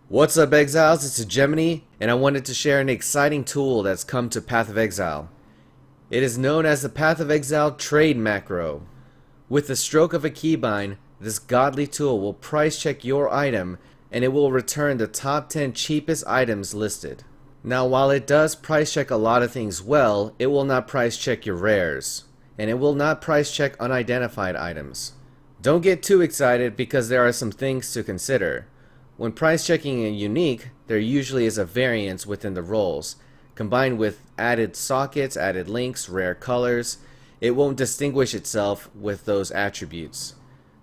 What's up, Exiles? It's Gemini, and I wanted to share an exciting tool that's come to Path of Exile. It is known as the Path of Exile Trade Macro. With the stroke of a keybind, this godly tool will price check your item, and it will return the top 10 cheapest items listed. Now, while it does price check a lot of things well, it will not price check your rares, and it will not price check unidentified items. Don't get too excited because there are some things to consider. When price checking a unique, there usually is a variance within the roles. Combined with added sockets, added links, rare colors, it won't distinguish itself with those attributes.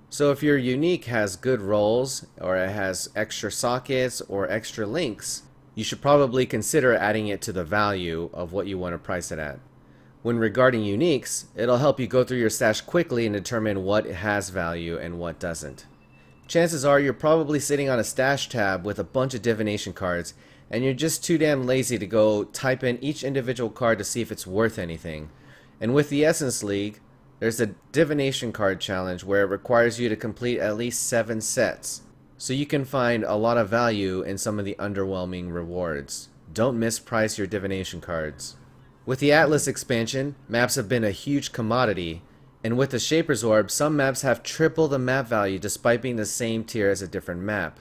So if your unique has good roles, or it has extra sockets or extra links, you should probably consider adding it to the value of what you want to price it at. When regarding uniques, it'll help you go through your stash quickly and determine what has value and what doesn't. Chances are you're probably sitting on a stash tab with a bunch of divination cards, and you're just too damn lazy to go type in each individual card to see if it's worth anything. And with the Essence League, there's a divination card challenge where it requires you to complete at least 7 sets. So you can find a lot of value in some of the underwhelming rewards. Don't misprice your divination cards. With the Atlas expansion, maps have been a huge commodity. And with the Shaper's Orb, some maps have triple the map value despite being the same tier as a different map.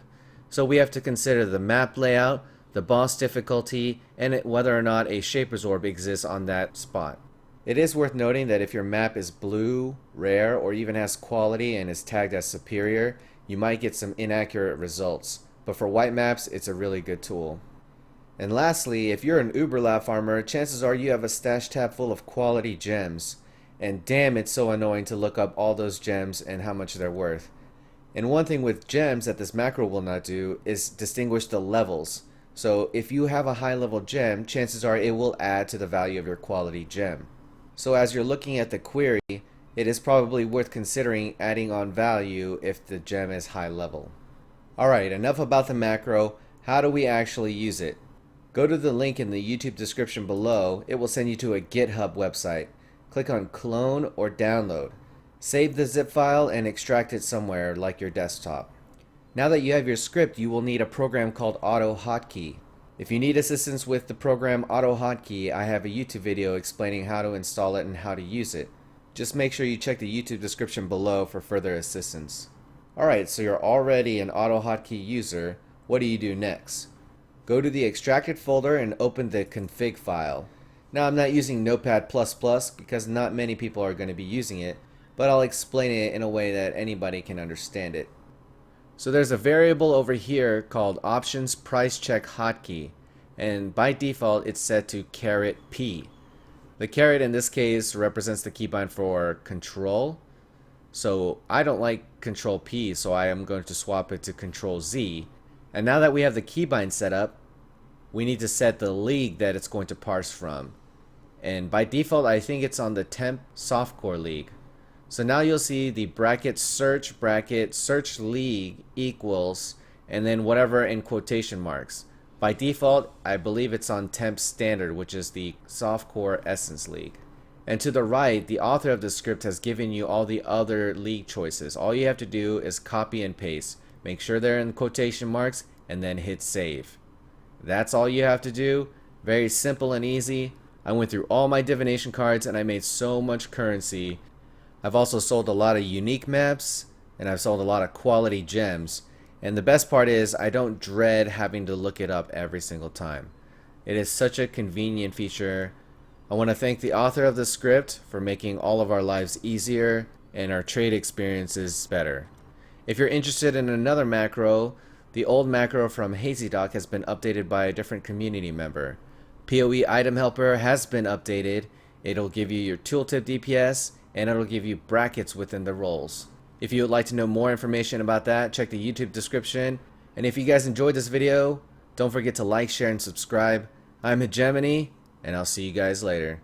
So we have to consider the map layout, the boss difficulty, and whether or not a Shaper's Orb exists on that spot. It is worth noting that if your map is blue, rare, or even has quality and is tagged as superior, you might get some inaccurate results. But for white maps, it's a really good tool. And lastly, if you're an Uberlap farmer, chances are you have a stash tab full of quality gems. And damn, it's so annoying to look up all those gems and how much they're worth. And one thing with gems that this macro will not do is distinguish the levels. So if you have a high level gem, chances are it will add to the value of your quality gem. So as you're looking at the query, it is probably worth considering adding on value if the gem is high level. Alright, enough about the macro. How do we actually use it? Go to the link in the YouTube description below. It will send you to a GitHub website. Click on clone or download. Save the zip file and extract it somewhere like your desktop. Now that you have your script, you will need a program called Hotkey. If you need assistance with the program Hotkey, I have a YouTube video explaining how to install it and how to use it. Just make sure you check the YouTube description below for further assistance. Alright, so you're already an Hotkey user. What do you do next? Go to the extracted folder and open the config file. Now, I'm not using Notepad++ because not many people are going to be using it, but I'll explain it in a way that anybody can understand it. So there's a variable over here called options price check hotkey, and by default it's set to $P. The caret in this case represents the keybind for control, so I don't like control P, so I am going to swap it to control Z. And now that we have the keybind set up, we need to set the league that it's going to parse from. And by default, I think it's on the temp softcore league. So now you'll see the bracket search league equals, and then whatever in quotation marks. By default, I believe it's on temp standard, which is the softcore essence league. And to the right, the author of the script has given you all the other league choices. All you have to do is copy and paste. Make sure they're in quotation marks, and then hit save. That's all you have to do. Very simple and easy. I went through all my divination cards and I made so much currency. I've also sold a lot of unique maps and I've sold a lot of quality gems. And the best part is I don't dread having to look it up every single time. It is such a convenient feature. I want to thank the author of the script for making all of our lives easier and our trade experiences better. If you're interested in another macro, the old macro from HazyDoc has been updated by a different community member. PoE Item Helper has been updated. It'll give you your tooltip DPS and it'll give you brackets within the roles. If you would like to know more information about that, check the YouTube description. And if you guys enjoyed this video, don't forget to like, share, and subscribe. I'm Hegemony, and I'll see you guys later.